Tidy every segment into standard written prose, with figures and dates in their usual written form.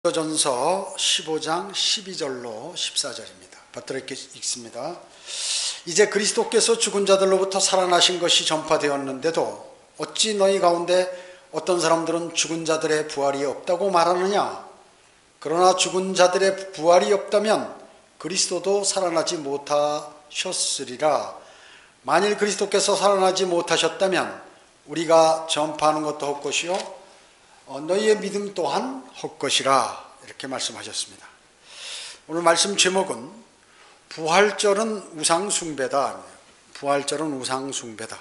고린도전서 15장 12절로 14절입니다. 받들어 읽습니다. 이제 그리스도께서 죽은 자들로부터 살아나신 것이 전파되었는데도 어찌 너희 가운데 어떤 사람들은 죽은 자들의 부활이 없다고 말하느냐? 그러나 죽은 자들의 부활이 없다면 그리스도도 살아나지 못하셨으리라. 만일 그리스도께서 살아나지 못하셨다면 우리가 전파하는 것도 헛것이요 너희의 믿음 또한 헛것이라, 이렇게 말씀하셨습니다. 오늘 말씀 제목은 부활절은 우상숭배다. 부활절은 우상숭배다.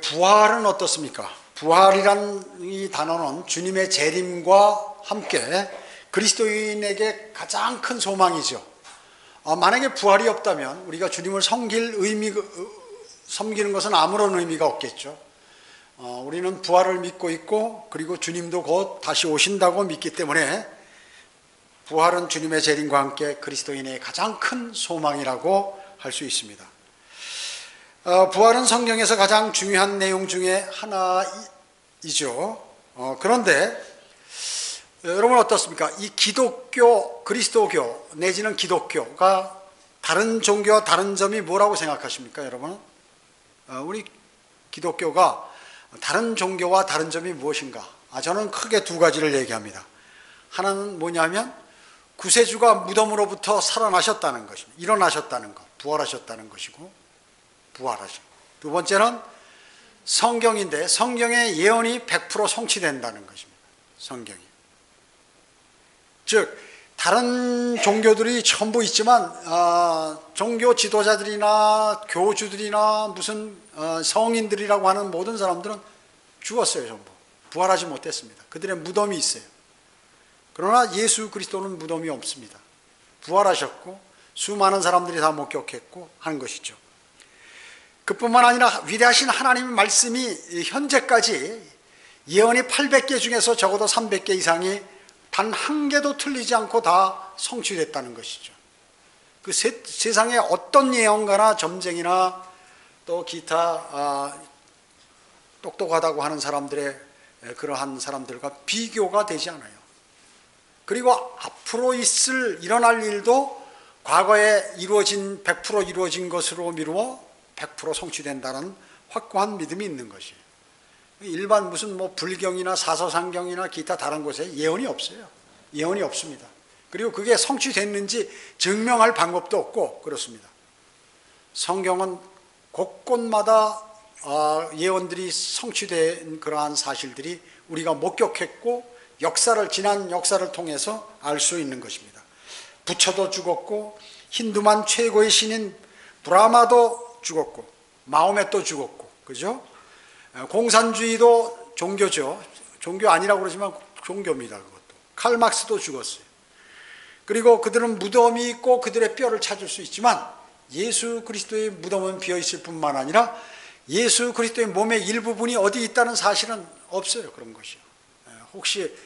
부활은 어떻습니까? 부활이란 이 단어는 주님의 재림과 함께 그리스도인에게 가장 큰 소망이죠. 만약에 부활이 없다면 우리가 주님을 섬기는 것은 아무런 의미가 없겠죠. 우리는 부활을 믿고 있고, 그리고 주님도 곧 다시 오신다고 믿기 때문에 부활은 주님의 재림과 함께 그리스도인의 가장 큰 소망이라고 할 수 있습니다. 부활은 성경에서 가장 중요한 내용 중에 하나이죠. 그런데 여러분 어떻습니까? 이 기독교, 그리스도교 내지는 기독교가 다른 종교와 다른 점이 뭐라고 생각하십니까, 여러분? 우리 기독교가 다른 종교와 다른 점이 무엇인가? 저는 크게 두 가지를 얘기합니다. 하나는 뭐냐면 구세주가 무덤으로부터 살아나셨다는 것입니다. 일어나셨다는 것, 부활하셨다는 것이고, 두 번째는 성경인데 성경의 예언이 100% 성취된다는 것입니다. 성경이. 즉 다른 종교들이 전부 있지만 종교 지도자들이나 교주들이나 무슨 성인들이라고 하는 모든 사람들은 죽었어요. 전부 부활하지 못했습니다. 그들의 무덤이 있어요. 그러나 예수 그리스도는 무덤이 없습니다. 부활하셨고 수많은 사람들이 다 목격했고 하는 것이죠. 그뿐만 아니라 위대하신 하나님의 말씀이 현재까지 예언이 800개 중에서 적어도 300개 이상이 단 한 개도 틀리지 않고 다 성취됐다는 것이죠. 그 세상에 어떤 예언가나 점쟁이나 또 기타 똑똑하다고 하는 사람들의 그러한 사람들과 비교가 되지 않아요. 그리고 앞으로 일어날 일도 과거에 100% 이루어진 것으로 미루어 100% 성취된다는 확고한 믿음이 있는 것이에요. 일반 무슨 불경이나 사서상경이나 기타 다른 곳에 예언이 없어요. 예언이 없습니다. 그리고 그게 성취됐는지 증명할 방법도 없고 그렇습니다. 성경은 곳곳마다 예언들이 성취된 그러한 사실들이 우리가 목격했고 지난 역사를 통해서 알 수 있는 것입니다. 부처도 죽었고, 힌두만 최고의 신인 브라마도 죽었고, 마호메도 죽었고, 그죠? 공산주의도 종교죠. 종교 아니라고 그러지만 종교입니다. 그것도. 칼막스도 죽었어요. 그리고 그들은 무덤이 있고 그들의 뼈를 찾을 수 있지만 예수 그리스도의 무덤은 비어있을 뿐만 아니라 예수 그리스도의 몸의 일부분이 어디 있다는 사실은 없어요. 그런 것이요. 혹시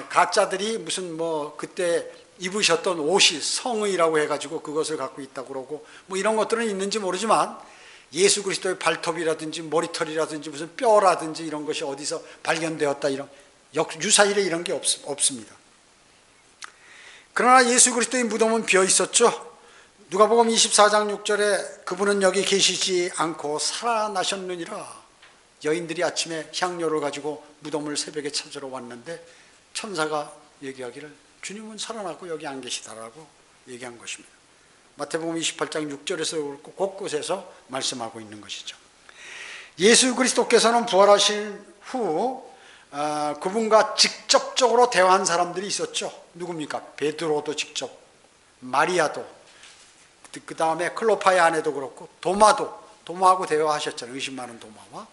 가짜들이 무슨 그때 입으셨던 옷이 성의라고 해가지고 그것을 갖고 있다고 그러고 이런 것들은 있는지 모르지만 예수 그리스도의 발톱이라든지 머리털이라든지 무슨 뼈라든지 이런 것이 어디서 발견되었다, 이런 유사일에 이런 게 없습니다. 그러나 예수 그리스도의 무덤은 비어 있었죠. 누가복음 24장 6절에 그분은 여기 계시지 않고 살아나셨느니라. 여인들이 아침에 향료를 가지고 무덤을 새벽에 찾으러 왔는데 천사가 얘기하기를 주님은 살아나고 여기 안 계시다라고 얘기한 것입니다. 마태복음 28장 6절에서 그렇고 곳곳에서 말씀하고 있는 것이죠. 예수 그리스도께서는 부활하신 후 그분과 직접적으로 대화한 사람들이 있었죠. 누굽니까? 베드로도 직접, 마리아도, 그 다음에 클로파의 아내도 그렇고 도마하고 대화하셨잖아요. 의심 많은 도마와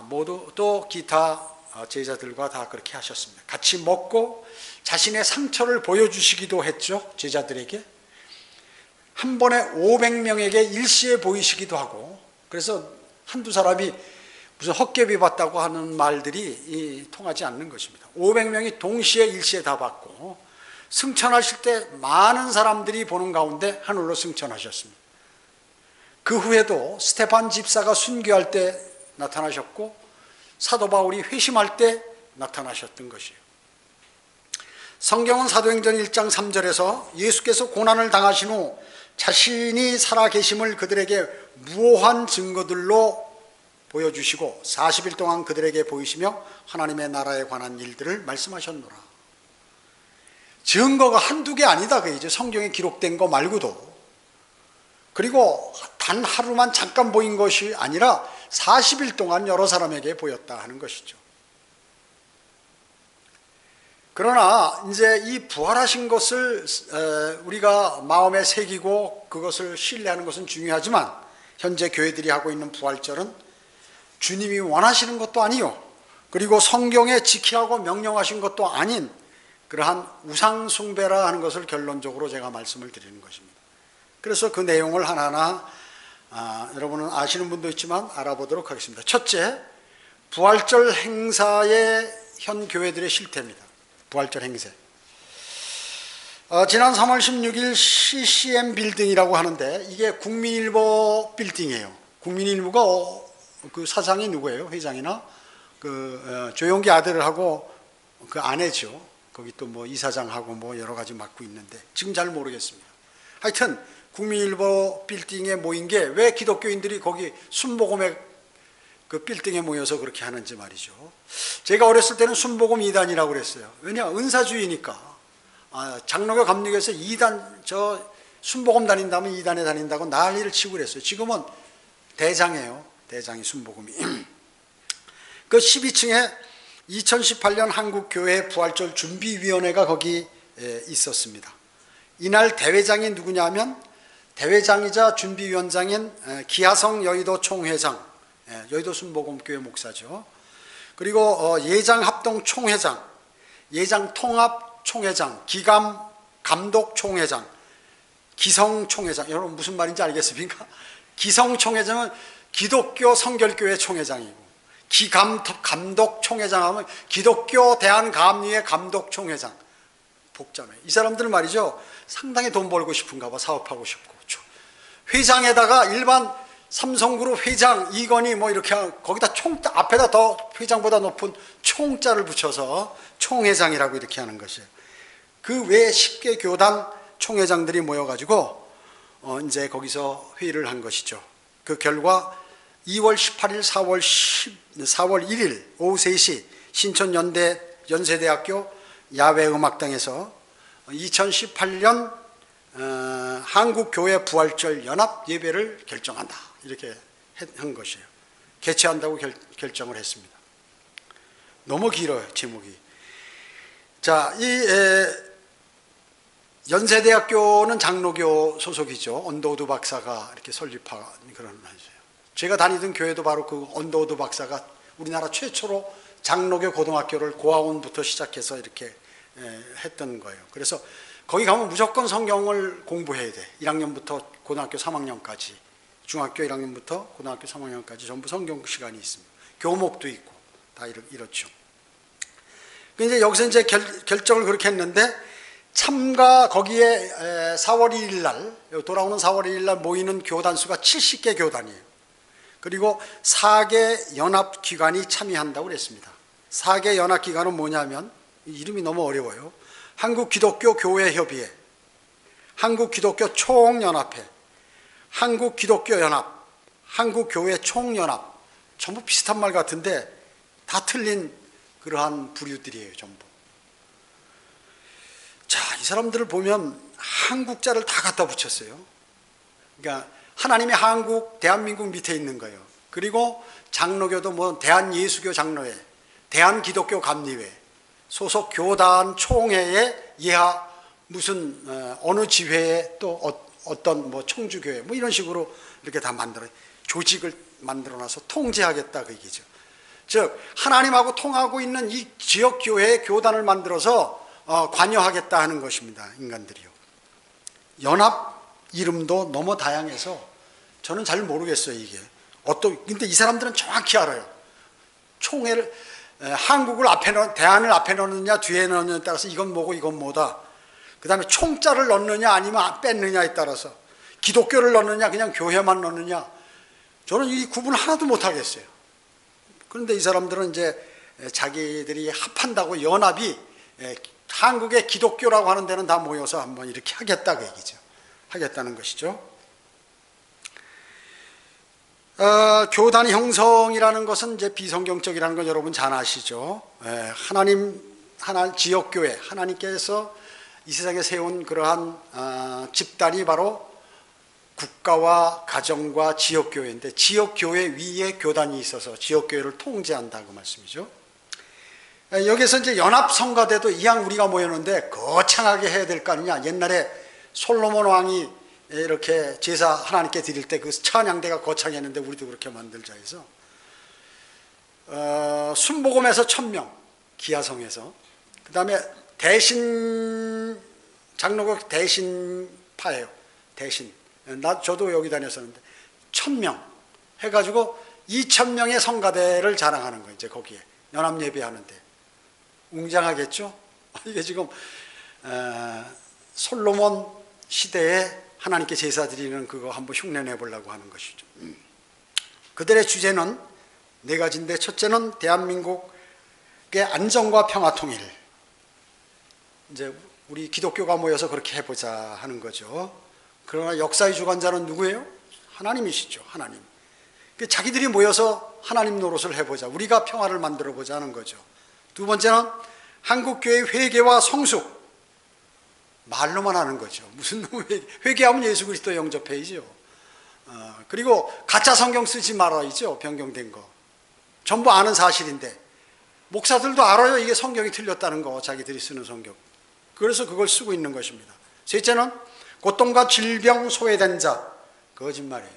모두 또 기타 제자들과 다 그렇게 하셨습니다. 같이 먹고 자신의 상처를 보여주시기도 했죠. 제자들에게. 한 번에 500명에게 일시에 보이시기도 하고, 그래서 한두 사람이 무슨 헛개비 봤다고 하는 말들이 통하지 않는 것입니다. 500명이 동시에 일시에 다 봤고, 승천하실 때 많은 사람들이 보는 가운데 하늘로 승천하셨습니다. 그 후에도 스테판 집사가 순교할 때 나타나셨고, 사도 바울이 회심할 때 나타나셨던 것이에요. 성경은 사도행전 1장 3절에서 예수께서 고난을 당하신 후 자신이 살아계심을 그들에게 무오한 증거들로 보여주시고 40일 동안 그들에게 보이시며 하나님의 나라에 관한 일들을 말씀하셨노라. 증거가 한두 개 아니다 그이죠. 성경에 기록된 거 말고도. 그리고 단 하루만 잠깐 보인 것이 아니라 40일 동안 여러 사람에게 보였다 하는 것이죠. 그러나 이제 이 부활하신 것을 우리가 마음에 새기고 그것을 신뢰하는 것은 중요하지만 현재 교회들이 하고 있는 부활절은 주님이 원하시는 것도 아니요, 그리고 성경에 지키라고 명령하신 것도 아닌 그러한 우상 숭배라 하는 것을 결론적으로 제가 말씀을 드리는 것입니다. 그래서 그 내용을 하나하나 여러분은 아시는 분도 있지만 알아보도록 하겠습니다. 첫째, 부활절 행사의 현 교회들의 실태입니다. 부활절 행세. 지난 3월 16일 CCM 빌딩이라고 하는데 이게 국민일보 빌딩이에요. 국민일보가 그 사장이 누구예요? 회장이나 조용기 아들하고 그 아내죠. 거기 또 뭐 이사장하고 뭐 여러 가지 맡고 있는데 지금 잘 모르겠습니다. 하여튼 국민일보 빌딩에 모인 게 왜 기독교인들이 거기 순복음의 그 빌딩에 모여서 그렇게 하는지 말이죠. 제가 어렸을 때는 순복음 2단이라고 그랬어요. 왜냐? 은사주의니까. 장로교 감리교에서 2단, 순복음 다닌다면 2단에 다닌다고 난리를 치고 그랬어요. 지금은 대장이에요. 대장이 순복음이. 그 12층에 2018년 한국교회 부활절 준비위원회가 거기 있었습니다. 이날 대회장이 누구냐면 대회장이자 준비위원장인 기하성 여의도 총회장, 여의도 순복음교회 목사죠. 그리고 예장 합동 총회장, 예장 통합 총회장, 기감 감독 총회장, 기성 총회장. 여러분 무슨 말인지 알겠습니까? 기성 총회장은 기독교 성결교회 총회장이고, 기감 감독 총회장 하면 기독교 대한감리회 감독 총회장. 복잡해요. 이 사람들은 말이죠, 상당히 돈 벌고 싶은가 봐. 사업하고 싶고. 회장에다가 일반 삼성그룹 회장 이건희 뭐 이렇게 거기다 앞에다 더 회장보다 높은 총자를 붙여서 총회장이라고 이렇게 하는 것이에요. 그 외에 10개 교단 총회장들이 모여가지고 이제 거기서 회의를 한 것이죠. 그 결과 2월 18일, 4월 1일 오후 3시 신촌 연세대학교 야외음악당에서 2018년 한국교회 부활절 연합 예배를 결정한다. 이렇게 한 것이에요. 개최한다고 결정을 했습니다. 너무 길어요, 제목이. 자, 이 연세대학교는 장로교 소속이죠. 언더우드 박사가 이렇게 설립한 그런 것이에요. 제가 다니던 교회도 바로 그 언더우드 박사가 우리나라 최초로 장로교 고등학교를 고아원부터 시작해서 이렇게 했던 거예요. 그래서 거기 가면 무조건 성경을 공부해야 돼. 1학년부터 고등학교 3학년까지, 중학교 1학년부터 고등학교 3학년까지 전부 성경 시간이 있습니다. 교목도 있고 다 이렇죠. 이제 여기서 이제 결정을 그렇게 했는데 거기에 4월 1일 날, 돌아오는 4월 1일 날 모이는 교단 수가 70개 교단이에요. 그리고 4개 연합기관이 참여한다고 그랬습니다. 4개 연합기관은 뭐냐면, 이름이 너무 어려워요. 한국기독교교회협의회, 한국기독교총연합회, 한국기독교연합, 한국교회총연합. 전부 비슷한 말 같은데 다 틀린 그러한 부류들이에요, 전부. 자, 이 사람들을 보면 한국자를 다 갖다 붙였어요. 그러니까 하나님의 한국, 대한민국 밑에 있는 거예요. 그리고 장로교도 뭐 대한예수교 장로회, 대한기독교 감리회, 소속 교단 총회의 예하 무슨 어느 지회에 또 어떤 뭐 청주교회 뭐 이런 식으로 이렇게 다 조직을 만들어놔서 통제하겠다 그 얘기죠. 즉 하나님하고 통하고 있는 이 지역 교회의 교단을 만들어서 관여하겠다 하는 것입니다. 인간들이요. 연합 이름도 너무 다양해서 저는 잘 모르겠어요. 이게 근데 이 사람들은 정확히 알아요. 총회를 한국을 대안을 앞에 넣느냐 뒤에 넣느냐에 따라서 이건 뭐고 이건 뭐다. 그 다음에 총자를 넣느냐 아니면 뺐느냐에 따라서, 기독교를 넣느냐 그냥 교회만 넣느냐, 저는 이 구분 하나도 못하겠어요. 그런데 이 사람들은 이제 자기들이 합한다고 연합이 한국의 기독교라고 하는 데는 다 모여서 한번 이렇게 하겠다 그 얘기죠. 하겠다는 것이죠. 교단 형성이라는 것은 이제 비성경적이라는 건 여러분 잘 아시죠. 하나님 지역교회, 하나님께서 이 세상에 세운 그러한 집단이 바로 국가와 가정과 지역교회인데, 지역교회 위에 교단이 있어서 지역교회를 통제한다 그 말씀이죠. 여기서 이제 연합성가대도 이왕 우리가 모였는데 거창하게 해야 될 거 아니냐. 옛날에 솔로몬 왕이 이렇게 제사 하나님께 드릴 때 그 찬양대가 거창했는데 우리도 그렇게 만들자 해서 순복음에서 1000명 기아성에서, 그 다음에 대신 장로교 대신파예요. 대신 저도 여기 다녔었는데 1000명 해가지고 2000명의 성가대를 자랑하는 거예요. 이제 거기에 연합 예배하는데 웅장하겠죠. 이게 지금 솔로몬 시대에 하나님께 제사 드리는 그거 한번 흉내내 보려고 하는 것이죠. 그들의 주제는 네 가지인데, 첫째는 대한민국의 안정과 평화 통일. 이제 우리 기독교가 모여서 그렇게 해보자 하는 거죠. 그러나 역사의 주관자는 누구예요? 하나님이시죠. 하나님. 자기들이 모여서 하나님 노릇을 해보자, 우리가 평화를 만들어 보자 하는 거죠. 두 번째는 한국교회 회개와 성숙. 말로만 하는 거죠. 무슨 회개하면 예수 그리스도 영접해야죠. 그리고 가짜 성경 쓰지 말아야죠. 변경된 거 전부 아는 사실인데, 목사들도 알아요. 이게 성경이 틀렸다는 거, 자기들이 쓰는 성경. 그래서 그걸 쓰고 있는 것입니다. 셋째는 고통과 질병 소외된 자. 거짓말이에요.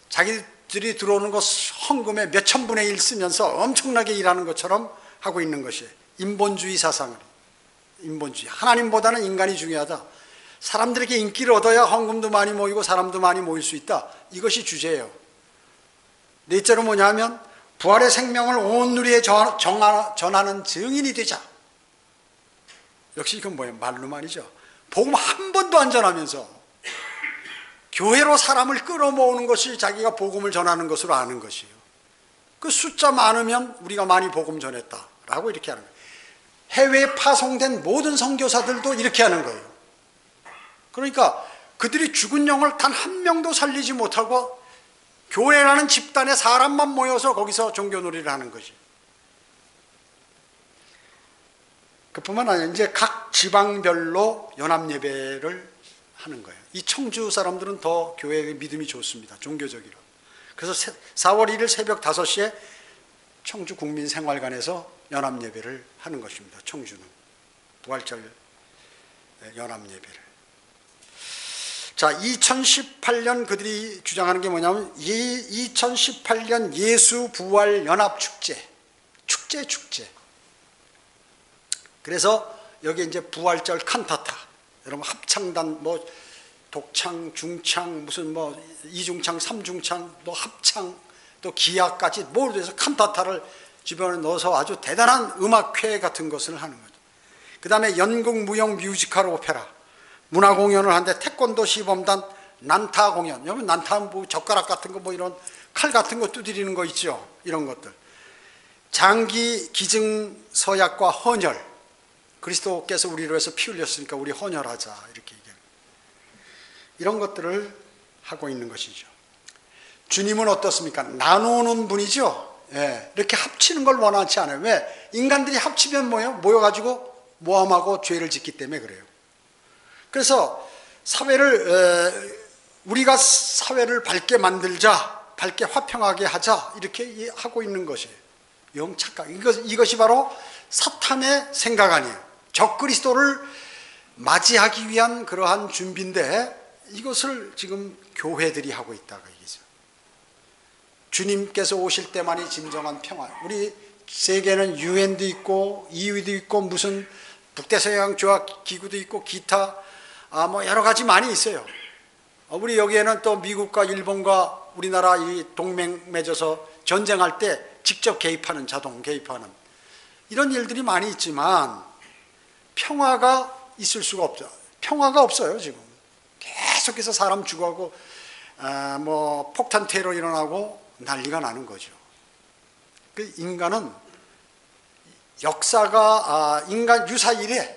자기들이 들어오는 거 헌금의 몇천 분의 1 쓰면서 엄청나게 일하는 것처럼 하고 있는 것이에요. 인본주의 사상을. 인본주의. 하나님보다는 인간이 중요하다. 사람들에게 인기를 얻어야 헌금도 많이 모이고 사람도 많이 모일 수 있다. 이것이 주제예요. 넷째로 뭐냐면 부활의 생명을 온 누리에 전하는 증인이 되자. 역시 이건 뭐예요? 말로 말이죠. 복음 한 번도 안 전하면서 교회로 사람을 끌어모으는 것이 자기가 복음을 전하는 것으로 아는 것이에요. 그 숫자 많으면 우리가 많이 복음 전했다라고 이렇게 하는 거예요. 해외에 파송된 모든 선교사들도 이렇게 하는 거예요. 그러니까 그들이 죽은 영을 단 한 명도 살리지 못하고 교회라는 집단에 사람만 모여서 거기서 종교놀이를 하는 것이. 그뿐만 아니라 이제 각 지방별로 연합예배를 하는 거예요. 이 청주 사람들은 더 교회의 믿음이 좋습니다. 종교적이로. 그래서 4월 1일 새벽 5시에 청주 국민생활관에서 연합예배를 하는 것입니다. 청주는 부활절 연합예배를. 자, 2018년 그들이 주장하는 게 뭐냐면 2018년 예수 부활 연합 축제. 그래서 여기 이제 부활절 칸타타, 여러분 합창단 뭐 독창, 중창, 무슨 뭐 이중창, 삼중창, 또 합창, 또 기악까지 모두 해서 칸타타를 주변에 넣어서 아주 대단한 음악회 같은 것을 하는 거죠. 그 다음에 연극, 무용, 뮤지컬, 오페라, 문화 공연을 하는데 태권도 시범단, 난타 공연. 여러분 난타 뭐 젓가락 같은 거 뭐 이런 칼 같은 거 두드리는 거 있죠. 이런 것들. 장기, 기증, 서약과 헌혈. 그리스도께서 우리로 해서 피 흘렸으니까 우리 헌혈하자 이렇게 얘기해요. 이런 것들을 하고 있는 것이죠. 주님은 어떻습니까? 나누는 분이죠. 예, 이렇게 합치는 걸 원하지 않아요. 왜? 인간들이 합치면 뭐예요? 모여가지고 모함하고 죄를 짓기 때문에 그래요. 그래서 우리가 사회를 밝게 만들자, 밝게 화평하게 하자 이렇게 하고 있는 것이에요. 영착각. 이것이 바로 사탄의 생각 아니에요. 적그리스도를 맞이하기 위한 그러한 준비인데 이것을 지금 교회들이 하고 있다고 얘기죠. 주님께서 오실 때만이 진정한 평화. 우리 세계는 유엔도 있고 EU도 있고 무슨 북대서양 조약 기구도 있고 기타 뭐 여러 가지 많이 있어요. 우리 여기에는 또 미국과 일본과 우리나라 이 동맹 맺어서 전쟁할 때 직접 개입하는, 자동 개입하는 이런 일들이 많이 있지만 평화가 있을 수가 없죠. 평화가 없어요. 지금 계속해서 사람 죽어가고 뭐 폭탄 테러 일어나고 난리가 나는 거죠. 그 인간은 역사가 인간 유사 이래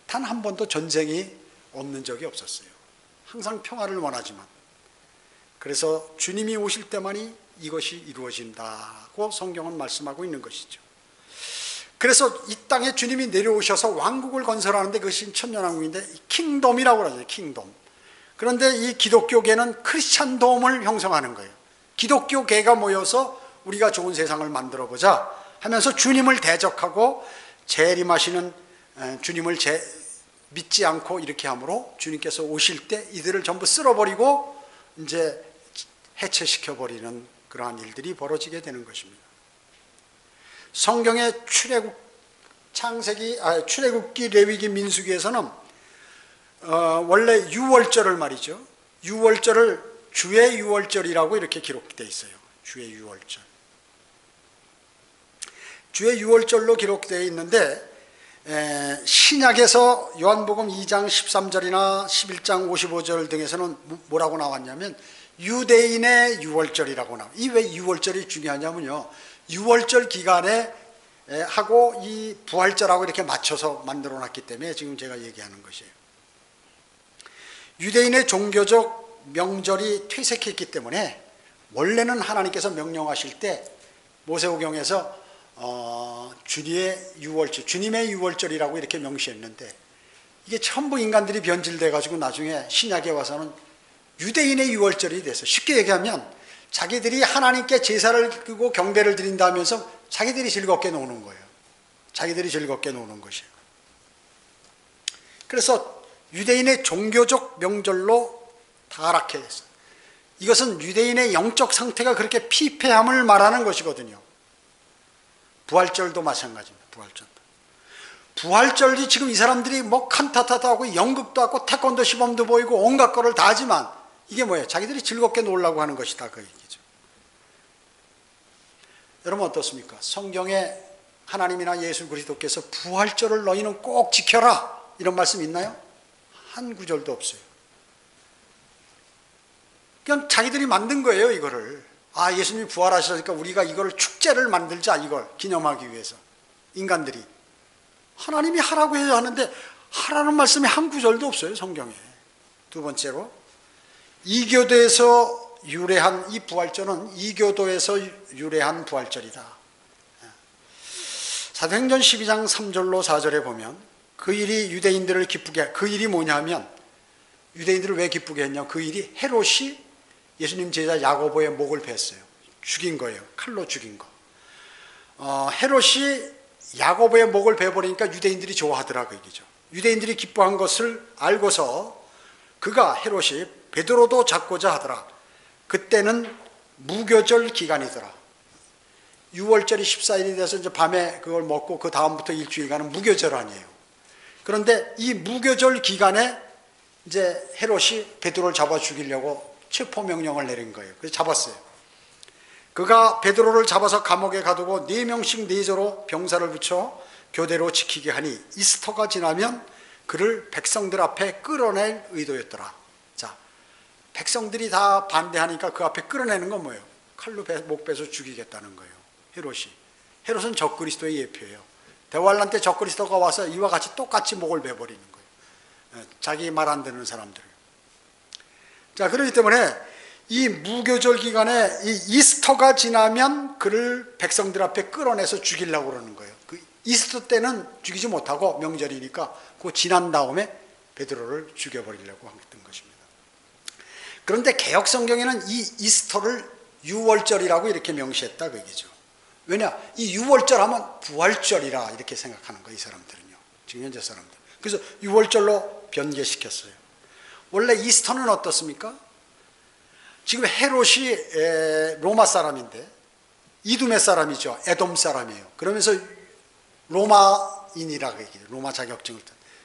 단 한 번도 전쟁이 없는 적이 없었어요. 항상 평화를 원하지만, 그래서 주님이 오실 때만이 이것이 이루어진다고 성경은 말씀하고 있는 것이죠. 그래서 이 땅에 주님이 내려오셔서 왕국을 건설하는데 그것이 천년왕국인데 킹덤이라고 그러죠. 킹덤. 그런데 이 기독교계는 크리스찬돔을 형성하는 거예요. 기독교계가 모여서 우리가 좋은 세상을 만들어보자 하면서 주님을 대적하고 재림하시는 주님을 믿지 않고 이렇게 함으로 주님께서 오실 때 이들을 전부 쓸어버리고 이제 해체시켜버리는 그러한 일들이 벌어지게 되는 것입니다. 성경의 출애굽기, 레위기, 민수기에서는 원래 유월절을 말이죠. 유월절을 주의 유월절이라고 이렇게 기록되어 있어요. 주의 유월절. 주의 유월절로 기록되어 있는데 신약에서 요한복음 2장 13절이나 11장 55절 등에서는 뭐라고 나왔냐면 유대인의 유월절이라고 나와요. 이 왜 유월절이 중요하냐면요, 유월절 기간에 하고 이 부활절하고 이렇게 맞춰서 만들어 놨기 때문에 지금 제가 얘기하는 것이에요. 유대인의 종교적 명절이 퇴색했기 때문에 원래는 하나님께서 명령하실 때 모세오경에서 주님의 유월절이라고 이렇게 명시했는데 이게 전부 인간들이 변질돼 가지고 나중에 신약에 와서는 유대인의 유월절이 돼서, 쉽게 얘기하면 자기들이 하나님께 제사를 드리고 경배를 드린다면서 자기들이 즐겁게 노는 거예요. 자기들이 즐겁게 노는 것이에요. 그래서 유대인의 종교적 명절로 타락해 있어요. 이것은 유대인의 영적 상태가 그렇게 피폐함을 말하는 것이거든요. 부활절도 마찬가지입니다. 부활절이 지금 이 사람들이 뭐 칸타타도 하고 연극도 하고 태권도 시범도 보이고 온갖 거를 다 하지만 이게 뭐예요? 자기들이 즐겁게 놀라고 하는 것이다, 그 얘기죠. 여러분 어떻습니까? 성경에 하나님이나 예수 그리스도께서 부활절을 너희는 꼭 지켜라 이런 말씀 있나요? 한 구절도 없어요. 그냥 자기들이 만든 거예요, 이거를. 예수님이 부활하셨으니까 우리가 이걸 축제를 만들자, 이걸 기념하기 위해서. 인간들이 하나님이 하라고 해야 하는데 하라는 말씀이 한 구절도 없어요, 성경에. 두 번째로, 이교도에서 유래한 이 부활절은 이교도에서 유래한 부활절이다. 사도행전 12장 3절로 4절에 보면 그 일이 유대인들을 기쁘게, 그 일이 뭐냐면 유대인들을 왜 기쁘게 했냐, 그 일이 헤롯이 예수님 제자 야고보의 목을 뱄어요. 죽인 거예요. 칼로 죽인 거. 헤롯이 야고보의 목을 베버리니까 유대인들이 좋아하더라, 그 얘기죠. 유대인들이 기뻐한 것을 알고서 그가, 헤롯이 베드로도 잡고자 하더라. 그때는 무교절 기간이더라. 6월절이 14일이 돼서 이제 밤에 그걸 먹고 그 다음부터 일주일간은 무교절 아니에요. 그런데 이 무교절 기간에 이제 헤롯이 베드로를 잡아 죽이려고 체포 명령을 내린 거예요. 그래서 잡았어요. 그가 베드로를 잡아서 감옥에 가두고 4명씩 4조로 병사를 붙여 교대로 지키게 하니 이스터가 지나면 그를 백성들 앞에 끌어낼 의도였더라. 자, 백성들이 다 반대하니까 그 앞에 끌어내는 건 뭐예요? 칼로 목 베서 죽이겠다는 거예요. 헤롯은 적그리스도의 예표예요. 대환란 때 적그리스도가 와서 이와 같이 똑같이 목을 베버리는 거예요. 자기 말 안 듣는 사람들. 자, 그렇기 때문에 이 무교절 기간에 이 이스터가 지나면 그를 백성들 앞에 끌어내서 죽이려고 그러는 거예요. 그 이스터 때는 죽이지 못하고 명절이니까 그 지난 다음에 베드로를 죽여버리려고 했던 것입니다. 그런데 개역 성경에는 이 이스터를 유월절이라고 이렇게 명시했다, 그 얘기죠. 왜냐, 이 유월절 하면 부활절이라 이렇게 생각하는 거예요, 이 사람들은요. 지금 현재 사람들. 그래서 유월절로 변개시켰어요. 원래 이스터는 어떻습니까? 지금 헤롯이 로마 사람인데 이두메 사람이죠. 에돔 사람이에요. 그러면서 로마인이라고 얘기해요. 로마 자격증을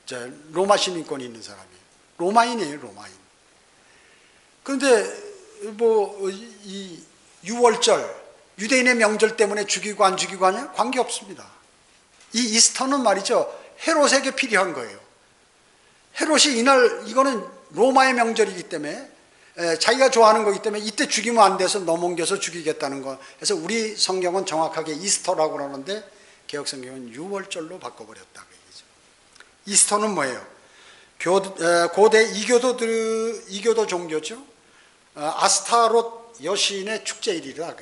딴, 로마 시민권이 있는 사람이에요. 로마인이에요, 로마인. 그런데 이 유월절, 유대인의 명절 때문에 죽이고 안 죽이고 하냐? 관계없습니다. 이 이스터는 말이죠, 헤롯에게 필요한 거예요. 헤롯이 이날, 이거는 로마의 명절이기 때문에 자기가 좋아하는 거기 때문에 이때 죽이면 안 돼서 넘옮겨서 죽이겠다는 거. 그래서 우리 성경은 정확하게 이스터라고 그러는데 개혁 성경은 유월절로 바꿔버렸다. 이스터는 뭐예요? 고대 이교도 종교죠. 아스타롯 여신의 축제일이라.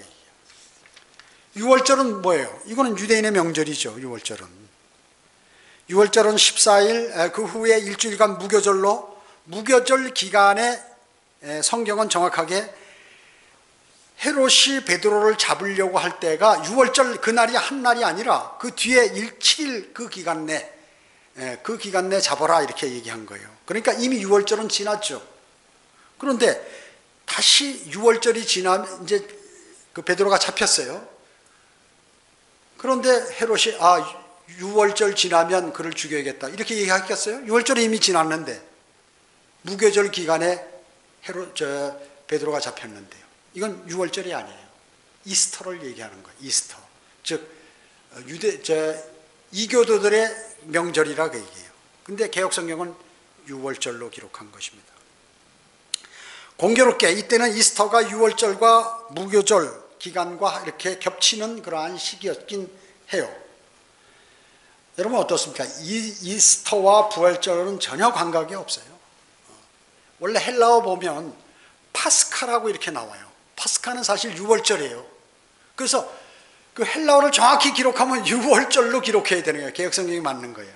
유월절은 뭐예요? 이거는 유대인의 명절이죠. 유월절은 14일, 그 후에 일주일간 무교절로, 무교절 기간에 성경은 정확하게 헤롯이 베드로를 잡으려고 할 때가 유월절 그날이 한 날이 아니라 그 뒤에 7일 그 기간 내 잡아라 이렇게 얘기한 거예요. 그러니까 이미 유월절은 지났죠. 그런데 다시 유월절이 지나면 이제 그 베드로가 잡혔어요. 그런데 헤롯이 유월절 지나면 그를 죽여야겠다 이렇게 얘기하겠어요? 유월절이 이미 지났는데 무교절 기간에 베드로가 잡혔는데요. 이건 유월절이 아니에요. 이스터를 얘기하는 거예요. 이스터. 즉 이교도들의 명절이라 그 얘기예요. 근데 개혁 성경은 유월절로 기록한 것입니다. 공교롭게 이때는 이스터가 유월절과 무교절 기간과 이렇게 겹치는 그러한 시기였긴 해요. 여러분 어떻습니까? 이스터와 부활절은 전혀 관계가 없어요. 원래 헬라어 보면 파스카라고 이렇게 나와요. 파스카는 사실 유월절이에요. 그래서 그 헬라어를 정확히 기록하면 유월절로 기록해야 되는 거예요. 개혁 성경이 맞는 거예요.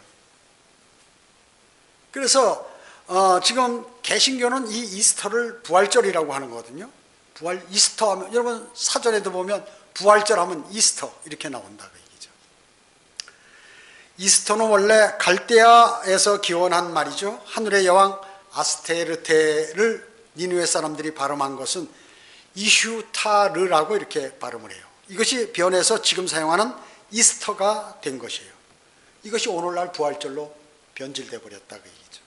그래서 지금 개신교는 이 이스터를 부활절이라고 하는 거거든요. 이스터 하면 여러분 사전에도 보면 부활절 하면 이스터 이렇게 나온다 그 얘기죠. 이스터는 원래 갈대아에서 기원한 말이죠. 하늘의 여왕 아스테르테를 니느웨 사람들이 발음한 것은 이슈타르라고 이렇게 발음을 해요. 이것이 변해서 지금 사용하는 이스터가 된 것이에요. 이것이 오늘날 부활절로 변질돼 버렸다 그 얘기죠.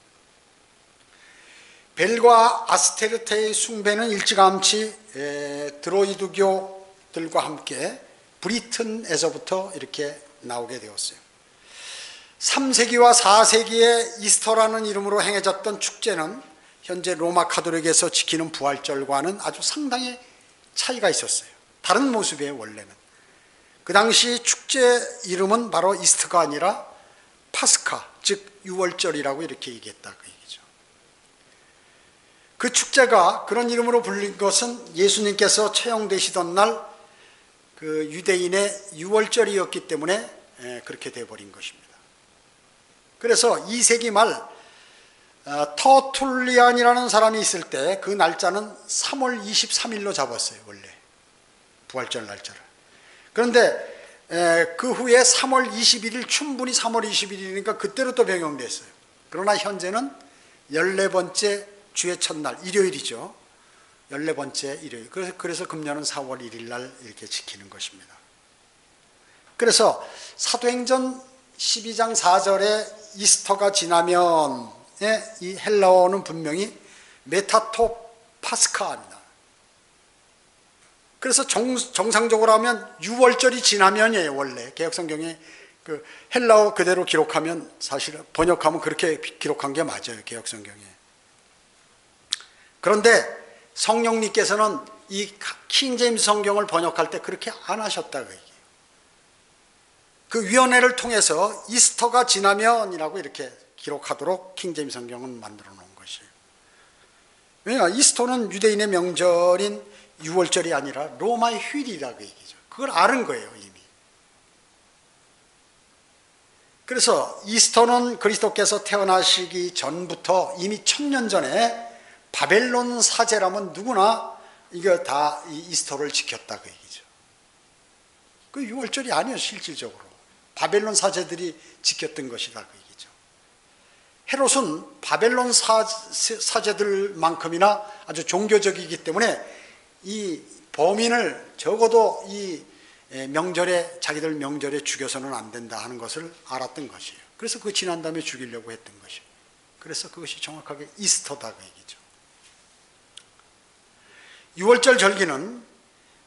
벨과 아스테르테의 숭배는 일찌감치 드로이드교들과 함께 브리튼에서부터 이렇게 나오게 되었어요. 3세기와 4세기에 이스터라는 이름으로 행해졌던 축제는 현재 로마 가톨릭에서 지키는 부활절과는 아주 상당히 차이가 있었어요. 다른 모습이에요. 원래는 그 당시 축제 이름은 바로 이스터가 아니라 파스카, 즉 유월절이라고 이렇게 얘기했다 그 얘기죠. 그 축제가 그런 이름으로 불린 것은 예수님께서 처형되시던 날 그 유대인의 유월절이었기 때문에 그렇게 되어버린 것입니다. 그래서 2세기 말 터툴리안이라는 사람이 있을 때 그 날짜는 3월 23일로 잡았어요. 원래 부활절 날짜를. 그런데 그 후에 3월 21일 충분히 3월 21일이니까 그때로 또 변경됐어요. 그러나 현재는 14번째 주의 첫날 일요일이죠. 14번째 일요일. 그래서 금년은 4월 1일 날 이렇게 지키는 것입니다. 그래서 사도행전 12장 4절에 이스터가 지나면 이 헬라어는 분명히 메타토 파스카입니다. 그래서 정상적으로 하면 유월절이 지나면이에요. 원래 개혁성경에 그 헬라어 그대로 기록하면 사실 번역하면 그렇게 기록한 게 맞아요. 개혁성경에. 그런데 성령님께서는 이 킹제임스 성경을 번역할 때 그렇게 안 하셨다고 얘기해요. 그 위원회를 통해서 이스터가 지나면이라고 이렇게 기록하도록 킹제임스 성경은 만들어 놓은 것이에요. 왜냐, 이스터는 유대인의 명절인 유월절이 아니라 로마의 휴일이라고 얘기죠. 그걸 아는 거예요, 이미. 그래서 이스터는 그리스도께서 태어나시기 전부터 이미 1000년 전에 바벨론 사제라면 누구나 이거 다 이스터를 지켰다 그 얘기죠. 그 유월절이 아니에요, 실질적으로. 바벨론 사제들이 지켰던 것이다 그 얘기죠. 헤롯은 바벨론 사제들만큼이나 아주 종교적이기 때문에 이 범인을 적어도 이 명절에 자기들 명절에 죽여서는 안 된다 하는 것을 알았던 것이에요. 그래서 그 지난 다음에 죽이려고 했던 것이에요. 그래서 그것이 정확하게 이스터다 그 얘기죠. 유월절 절기는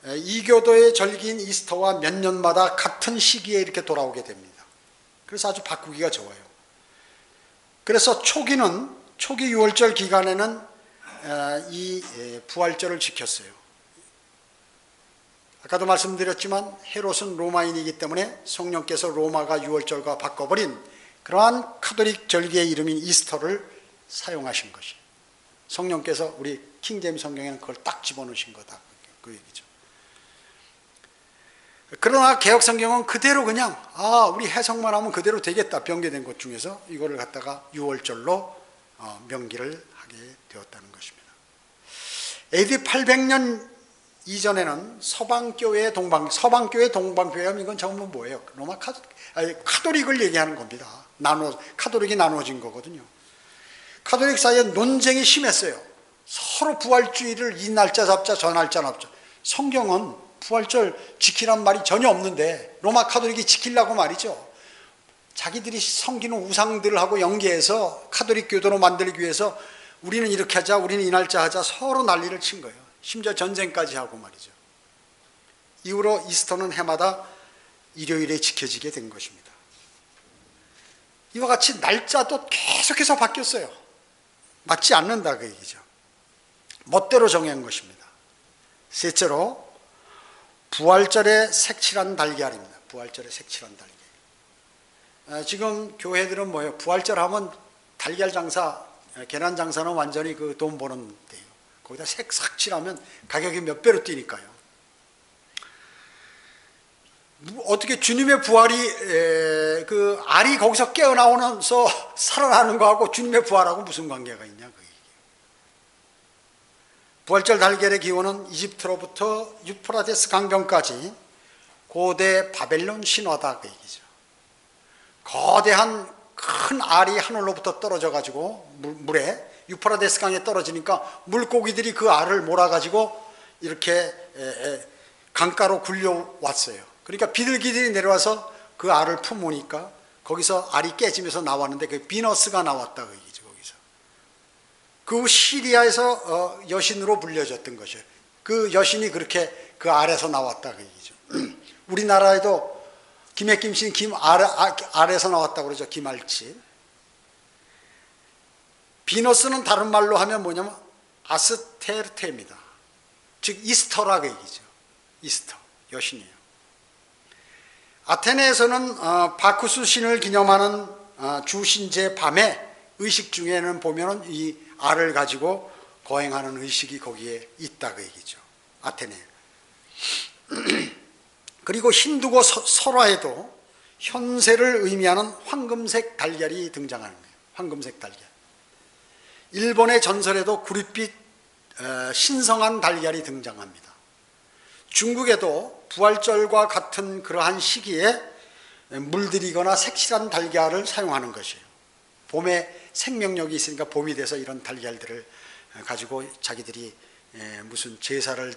이교도의 절기인 이스터와 몇 년마다 같은 시기에 이렇게 돌아오게 됩니다. 그래서 아주 바꾸기가 좋아요. 그래서 초기 유월절 기간에는 이 부활절을 지켰어요. 아까도 말씀드렸지만 헤롯은 로마인이기 때문에 성령께서 로마가 유월절과 바꿔버린 그러한 카톨릭 절기의 이름인 이스터를 사용하신 것이에요. 성령께서 우리 킹제임스 성경에는 그걸 딱 집어넣으신 거다, 그 얘기죠. 그러나 개혁 성경은 그대로 그냥 우리 해석만 하면 그대로 되겠다, 변개된 것 중에서 이거를 갖다가 유월절로 명기를 하게 되었다는 것입니다. AD 800년 이전에는 서방교회 동방교회하면 이건 전부 뭐예요? 로마 카톨릭을 얘기하는 겁니다. 카톨릭이 나눠진 거거든요. 카톨릭 사이에 논쟁이 심했어요. 서로 부활주의를 이 날짜 잡자 저 날짜 잡자. 성경은 부활절 지키란 말이 전혀 없는데 로마 카톨릭이 지키려고 말이죠. 자기들이 섬기는 우상들하고 연계해서 카톨릭 교도로 만들기 위해서 우리는 이렇게 하자, 우리는 이 날짜 하자, 서로 난리를 친 거예요. 심지어 전쟁까지 하고 말이죠. 이후로 이스터는 해마다 일요일에 지켜지게 된 것입니다. 이와 같이 날짜도 계속해서 바뀌었어요. 맞지 않는다, 그 얘기죠. 멋대로 정한 것입니다. 셋째로 부활절의 색칠한 달걀입니다. 부활절의 색칠한 달걀. 지금 교회들은 뭐예요? 부활절 하면 달걀 장사, 계란 장사는 완전히 그 돈 버는 데예요. 거기다 색칠하면 가격이 몇 배로 뛰니까요. 어떻게 주님의 부활이 그 알이 거기서 깨어나오면서 살아나는 거하고 주님의 부활하고 무슨 관계가 있냐, 그 얘기예요. 부활절 달걀의 기원은 이집트로부터 유프라테스 강변까지 고대 바벨론 신화다, 그 얘기죠. 거대한 큰 알이 하늘로부터 떨어져 가지고 물에 유프라테스 강에 떨어지니까 물고기들이 그 알을 몰아 가지고 이렇게 강가로 굴려왔어요. 그러니까 비둘기들이 내려와서 그 알을 품으니까 거기서 알이 깨지면서 나왔는데 그 비너스가 나왔다, 그 얘기죠. 거기서 그 시리아에서 여신으로 불려졌던 것이에요. 그 여신이 그렇게 그 알에서 나왔다, 그 얘기죠. 우리나라에도 김해 김씨는 알에서 나왔다고 그러죠. 김알치. 비너스는 다른 말로 하면 뭐냐면 아스테르테입니다. 즉 이스터라고 얘기죠. 이스터, 여신이에요. 아테네에서는 바쿠스 신을 기념하는 주신제 밤에 의식 중에는 보면은 이 알을 가지고 거행하는 의식이 거기에 있다, 그 얘기죠. 아테네. 그리고 힌두교 설화에도 현세를 의미하는 황금색 달걀이 등장하는 거예요. 황금색 달걀. 일본의 전설에도 구릿빛 신성한 달걀이 등장합니다. 중국에도 부활절과 같은 그러한 시기에 물들이거나 색칠한 달걀을 사용하는 것이에요. 봄에 생명력이 있으니까 봄이 돼서 이런 달걀들을 가지고 자기들이 무슨 제사를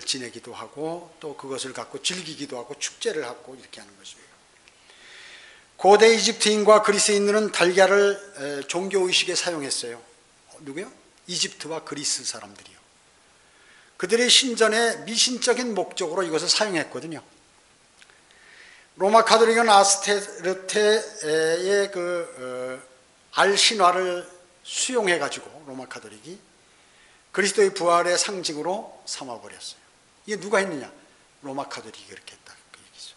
지내기도 하고 또 그것을 갖고 즐기기도 하고 축제를 하고 이렇게 하는 것입니다. 고대 이집트인과 그리스인들은 달걀을 종교의식에 사용했어요. 누구요? 이집트와 그리스 사람들이요. 그들의 신전의 미신적인 목적으로 이것을 사용했거든요. 로마 카톨릭은 아스테르테의 알 신화를 수용해 가지고 로마 카톨릭이 그리스도의 부활의 상징으로 삼아버렸어요. 이게 누가 했느냐? 로마 카톨릭이 그렇게 했다, 그 얘기죠.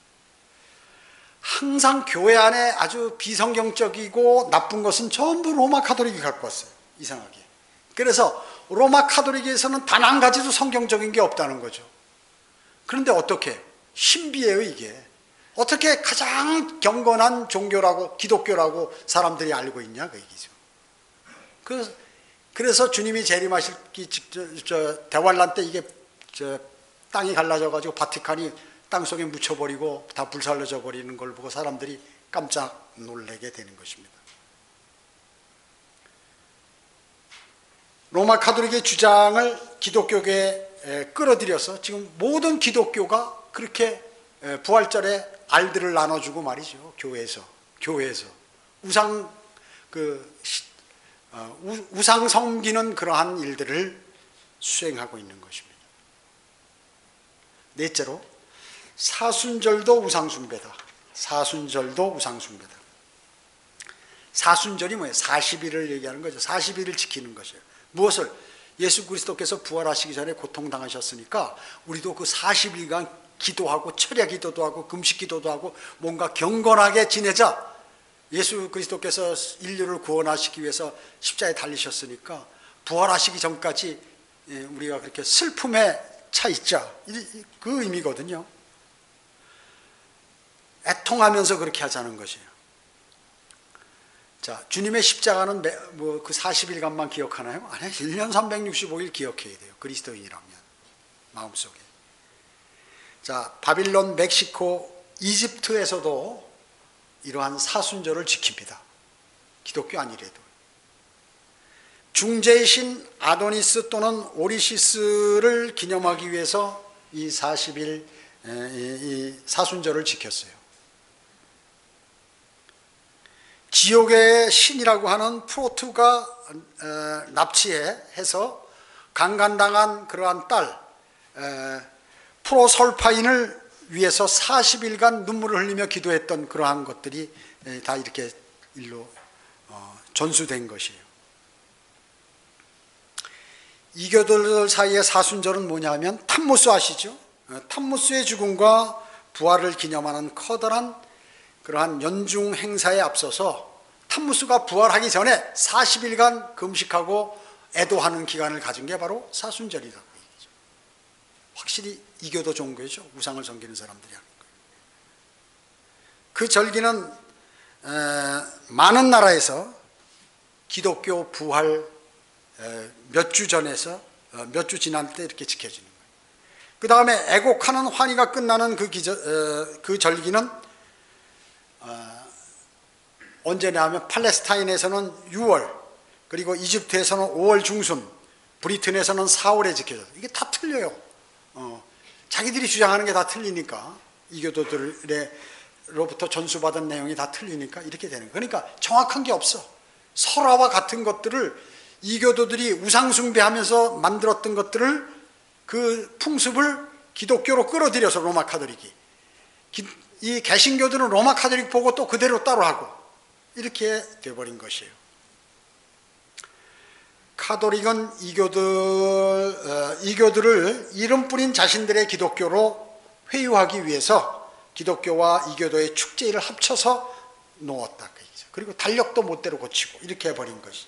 항상 교회 안에 아주 비성경적이고 나쁜 것은 전부 로마 카톨릭이 갖고 왔어요. 이상하게. 그래서 로마 카톨릭에서는 단 한 가지도 성경적인 게 없다는 거죠. 그런데 어떻게? 신비해요, 이게. 어떻게 가장 경건한 종교라고, 기독교라고 사람들이 알고 있냐, 그 얘기죠. 그래서 주님이 재림하실 대환란 때 이게 땅이 갈라져 가지고 바티칸이 땅 속에 묻혀버리고 다 불살려져 버리는 걸 보고 사람들이 깜짝 놀라게 되는 것입니다. 로마 카톨릭의 주장을 기독교계에 끌어들여서 지금 모든 기독교가 그렇게 부활절에 알들을 나눠주고 말이죠. 교회에서 우상 섬기는 그러한 일들을 수행하고 있는 것입니다. 넷째로 사순절도 우상숭배다. 사순절도 우상숭배다. 사순절이 뭐예요? 40일을 얘기하는 거죠. 40일을 지키는 것이에요. 무엇을? 예수 그리스도께서 부활하시기 전에 고통당하셨으니까 우리도 그 40일간 기도하고 철야 기도도 하고 금식 기도도 하고 뭔가 경건하게 지내자. 예수 그리스도께서 인류를 구원하시기 위해서 십자가에 달리셨으니까 부활하시기 전까지 우리가 그렇게 슬픔에 차 있자. 그 의미거든요. 애통하면서 그렇게 하자는 것이에요. 자, 주님의 십자가는 그 40일간만 기억하나요? 아니, 1년 365일 기억해야 돼요. 그리스도인이라면 마음속에. 자, 바빌론, 멕시코, 이집트에서도 이러한 사순절을 지킵니다. 기독교 아니래도. 중재의 신 아도니스 또는 오리시스를 기념하기 위해서 이 40일 이 사순절을 지켰어요. 지옥의 신이라고 하는 프로투가 납치해서 강간당한 그러한 딸 프로설파인을 위해서 40일간 눈물을 흘리며 기도했던 그러한 것들이 다 이렇게 일로 전수된 것이에요. 이교도들 사이의 사순절은 뭐냐 하면 탐무스 아시죠? 탐무스의 죽음과 부활을 기념하는 커다란 그러한 연중 행사에 앞서서 탐무스가 부활하기 전에 40일간 금식하고 애도하는 기간을 가진 게 바로 사순절이라고 얘기죠. 확실히 이교도 종교죠. 우상을 섬기는 사람들이 하는 거예요. 그 절기는 많은 나라에서 기독교 부활 몇 주 전에서 몇 주 지날 때 이렇게 지켜지는 거예요. 그 다음에 애곡하는 환희가 끝나는 그 절기는 언제냐 하면 팔레스타인에서는 6월, 그리고 이집트에서는 5월 중순, 브리튼에서는 4월에 지켜져요. 이게 다 틀려요. 자기들이 주장하는 게 다 틀리니까, 이교도들로부터 전수받은 내용이 다 틀리니까 이렇게 되는 거예요. 그러니까 정확한 게 없어. 설화와 같은 것들을 이교도들이 우상숭배하면서 만들었던 것들을 그 풍습을 기독교로 끌어들여서 로마 카톨릭이, 이 개신교들은 로마 카톨릭 보고 또 그대로 따로하고 이렇게 돼버린 것이에요. 카톨릭은 이교들을 이름뿐인 자신들의 기독교로 회유하기 위해서 기독교와 이교도의 축제일을 합쳐서 놓았다. 그리고 달력도 못대로 고치고 이렇게 해버린 것이.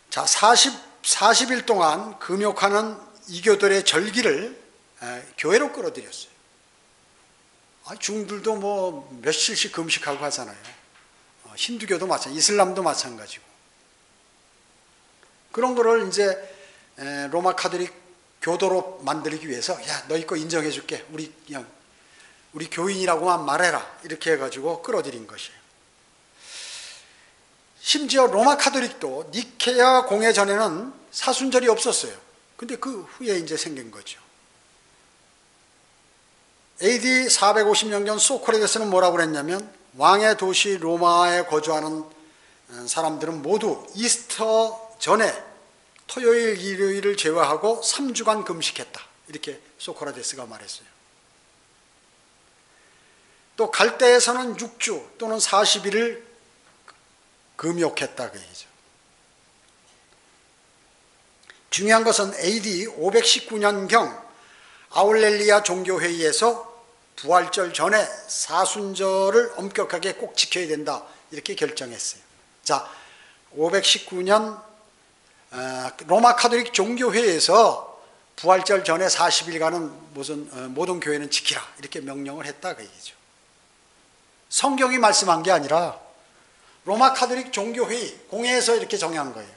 자, 40일 동안 금욕하는 이교들의 절기를 교회로 끌어들였어요. 중들도 뭐 며칠씩 금식하고 하잖아요. 힌두교도 마찬가지, 이슬람도 마찬가지고. 그런 거를 이제 로마 카톨릭 교도로 만들기 위해서, 야, 너희 거 인정해 줄게. 우리 교인이라고만 말해라. 이렇게 해가지고 끌어들인 것이에요. 심지어 로마 카톨릭도 니케아 공회 전에는 사순절이 없었어요. 근데 그 후에 이제 생긴 거죠. AD 450년경 소크라테스는 뭐라고 그랬냐면, 왕의 도시 로마에 거주하는 사람들은 모두 이스터 전에 토요일, 일요일을 제외하고 3주간 금식했다. 이렇게 소크라테스가 말했어요. 또 갈대에서는 6주 또는 40일을 금욕했다 그 얘기죠. 중요한 것은 AD 519년경 아울렐리아 종교회의에서 부활절 전에 사순절을 엄격하게 꼭 지켜야 된다 이렇게 결정했어요. 자, 519년 로마 카톨릭 종교회의에서 부활절 전에 40일간은 모든 교회는 지키라 이렇게 명령을 했다 그 얘기죠. 성경이 말씀한 게 아니라 로마 카톨릭 종교회의 공회에서 이렇게 정한 거예요.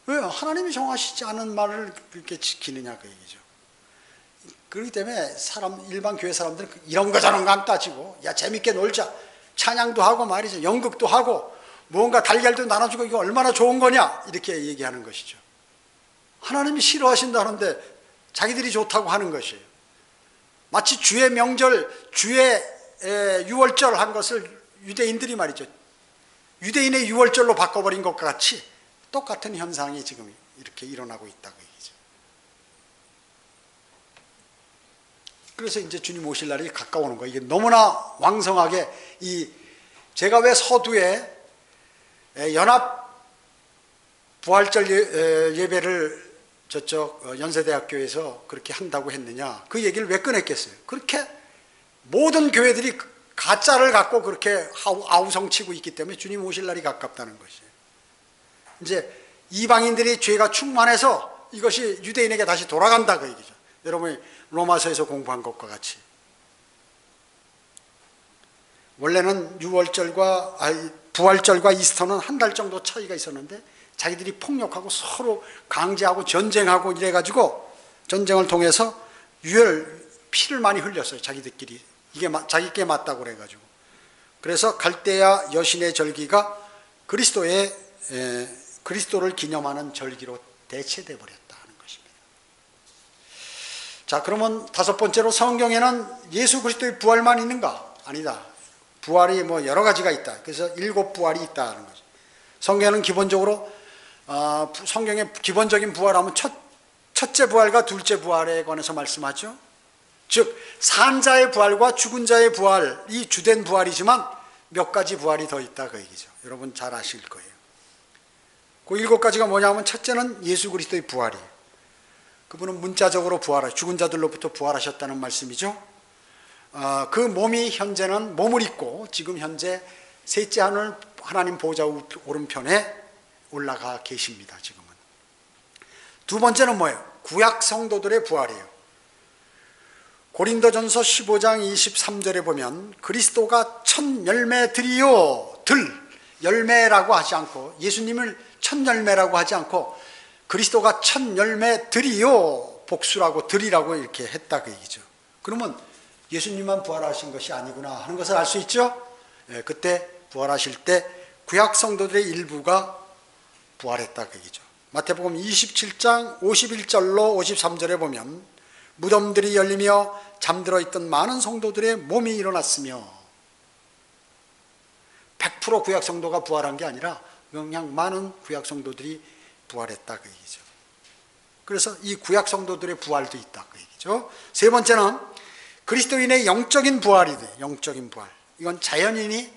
왜? 하나님이 정하시지 않은 말을 그렇게 지키느냐 그 얘기죠. 그렇기 때문에 일반 교회 사람들은 이런 거 저런 거 안 따지고, 야, 재밌게 놀자. 찬양도 하고 말이죠. 연극도 하고, 뭔가 달걀도 나눠주고, 이거 얼마나 좋은 거냐. 이렇게 얘기하는 것이죠. 하나님이 싫어하신다는데 자기들이 좋다고 하는 것이에요. 마치 주의 명절, 주의 유월절 한 것을 유대인들이 말이죠. 유대인의 유월절로 바꿔버린 것과 같이 똑같은 현상이 지금 이렇게 일어나고 있다고 얘기죠. 그래서 이제 주님 오실 날이 가까우는 거예요. 이게 너무나 왕성하게 제가 왜 서두에 연합 부활절 예배를 저쪽 연세대학교에서 그렇게 한다고 했느냐, 그 얘기를 왜 꺼냈겠어요? 그렇게 모든 교회들이 가짜를 갖고 그렇게 아우성치고 있기 때문에 주님 오실 날이 가깝다는 것이에요. 이제 이방인들이 죄가 충만해서 이것이 유대인에게 다시 돌아간다, 그 얘기죠. 여러분이 로마서에서 공부한 것과 같이. 원래는 부활절과 이스터는 한 달 정도 차이가 있었는데 자기들이 폭력하고 서로 강제하고 전쟁하고 이래가지고 전쟁을 통해서 피를 많이 흘렸어요. 자기들끼리. 이게 자기께 맞다고 그래가지고. 그래서 갈대아 여신의 절기가 그리스도를 기념하는 절기로 대체돼 버렸다 하는 것입니다. 자, 그러면 다섯 번째로, 성경에는 예수 그리스도의 부활만 있는가? 아니다. 부활이 뭐 여러 가지가 있다. 그래서 7 부활이 있다 하는 거죠. 성경에는 기본적으로 성경의 기본적인 부활하면 첫째 부활과 둘째 부활에 관해서 말씀하죠. 즉 산자의 부활과 죽은 자의 부활이 주된 부활이지만 몇 가지 부활이 더 있다, 그 얘기죠. 여러분 잘 아실 거예요. 그 7가지가 뭐냐면, 첫째는 예수 그리스도의 부활이에요. 그분은 문자적으로 죽은 자들로부터 부활하셨다는 말씀이죠. 그 몸이 현재는 몸을 입고 지금 현재 셋째 하늘 하나님 보좌 오른편에 올라가 계십니다. 지금은. 두 번째는 뭐예요? 구약 성도들의 부활이에요. 고린도전서 15장 23절에 보면 그리스도가 첫 열매들이요, 열매라고 하지 않고, 예수님을 첫 열매라고 하지 않고 그리스도가 첫 열매들이요, 복수라고 들이라고 이렇게 했다, 그 얘기죠. 그러면 예수님만 부활하신 것이 아니구나 하는 것을 알 수 있죠. 그때 부활하실 때 구약 성도들의 일부가 부활했다, 그 얘기죠. 마태복음 27장 51절로 53절에 보면 무덤들이 열리며 잠들어 있던 많은 성도들의 몸이 일어났으며, 100% 구약 성도가 부활한 게 아니라 그냥 많은 구약 성도들이 부활했다, 그 얘기죠. 그래서 이 구약 성도들의 부활도 있다, 그 얘기죠. 세 번째는 그리스도인의 영적인 부활이 돼. 영적인 부활. 이건 자연인이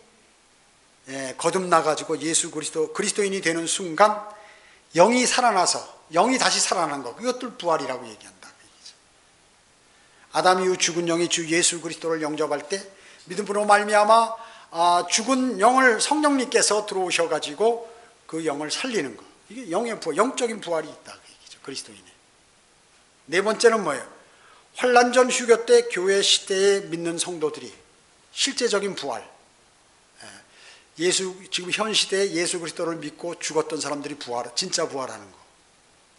거듭나가지고 예수 그리스도인이 되는 순간 영이 살아나서, 영이 다시 살아난 것, 이것들 부활이라고 얘기한다, 그 얘기죠. 아담 이후 죽은 영이 주 예수 그리스도를 영접할 때 믿음으로 말미암아 죽은 영을 성령님께서 들어오셔가지고 그 영을 살리는 것, 이게 영의 부활, 영적인 부활이 있다, 그 얘기죠. 그리스도인의. 네 번째는 뭐예요? 환란전 휴교 때 교회 시대에 믿는 성도들이 실제적인 부활, 지금 현 시대에 예수 그리스도를 믿고 죽었던 사람들이 진짜 부활하는 거,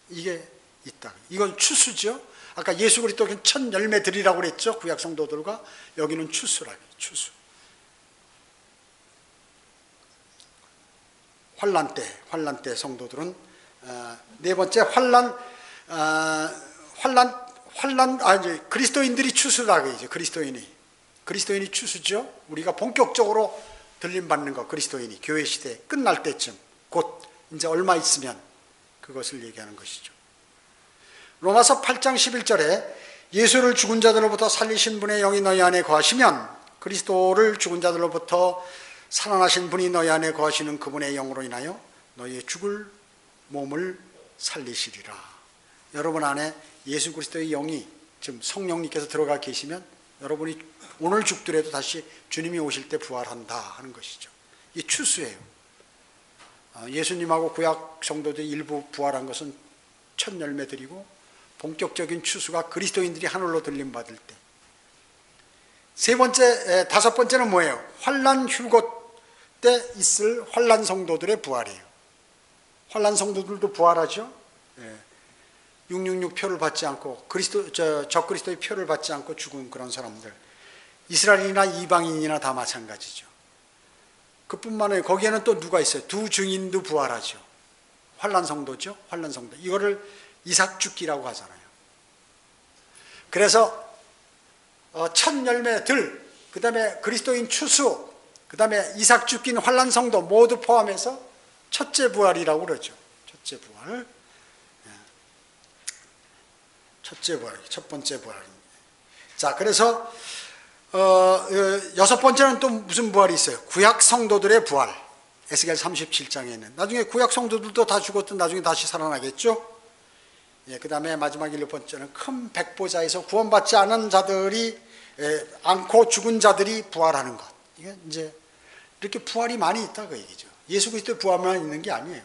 이게 있다. 이건 추수죠. 아까 예수 그리스도는 첫 열매들이라고 그랬죠. 구약 성도들과. 여기는 추수라고 해요. 추수. 환란 때 성도들은 네 번째 이제 그리스도인들이 추수라고 이제 그리스도인이 추수죠. 우리가 본격적으로 들림 받는 것, 그리스도인이 교회 시대 끝날 때쯤, 곧 이제 얼마 있으면 그것을 얘기하는 것이죠. 로마서 8장 11절에 예수를 죽은 자들로부터 살리신 분의 영이 너희 안에 거하시면 그리스도를 죽은 자들로부터 살아나신 분이 너희 안에 거하시는 그분의 영으로 인하여 너희의 죽을 몸을 살리시리라. 여러분 안에 예수 그리스도의 영이, 지금 성령님께서 들어가 계시면 여러분이 오늘 죽더라도 다시 주님이 오실 때 부활한다 하는 것이죠. 이게 추수예요. 예수님하고 구약 성도들이 일부 부활한 것은 첫 열매들이고, 본격적인 추수가 그리스도인들이 하늘로 들림받을 때. 다섯 번째는 뭐예요? 환란 휴고 때 있을 환란 성도들의 부활이에요. 환란 성도들도 부활하죠. 666 표를 받지 않고 적그리스도의 표를 받지 않고 죽은 그런 사람들, 이스라엘이나 이방인이나 다 마찬가지죠. 그뿐만 아니라 거기에는 또 누가 있어요? 두 증인도 부활하죠. 환란 성도죠. 환란 성도. 이거를 이삭 죽기라고 하잖아요. 그래서 첫 열매들, 그 다음에 그리스도인 추수, 그 다음에 이삭 죽기는 환란 성도 모두 포함해서 첫째 부활이라고 그러죠. 첫째 부활. 첫째 부활, 첫 번째 부활입니다. 자, 그래서 여섯 번째는 또 무슨 부활이 있어요? 구약 성도들의 부활. 에스겔 37장에 있는. 나중에 구약 성도들도 다 죽었던 나중에 다시 살아나겠죠. 예, 그 다음에 마지막 7번째는 큰 백보자에서 구원받지 않은 자들이 않고 죽은 자들이 부활하는 것. 이게 이제 이렇게 부활이 많이 있다 그 얘기죠. 예수 그리스도의 부활만 있는 게 아니에요.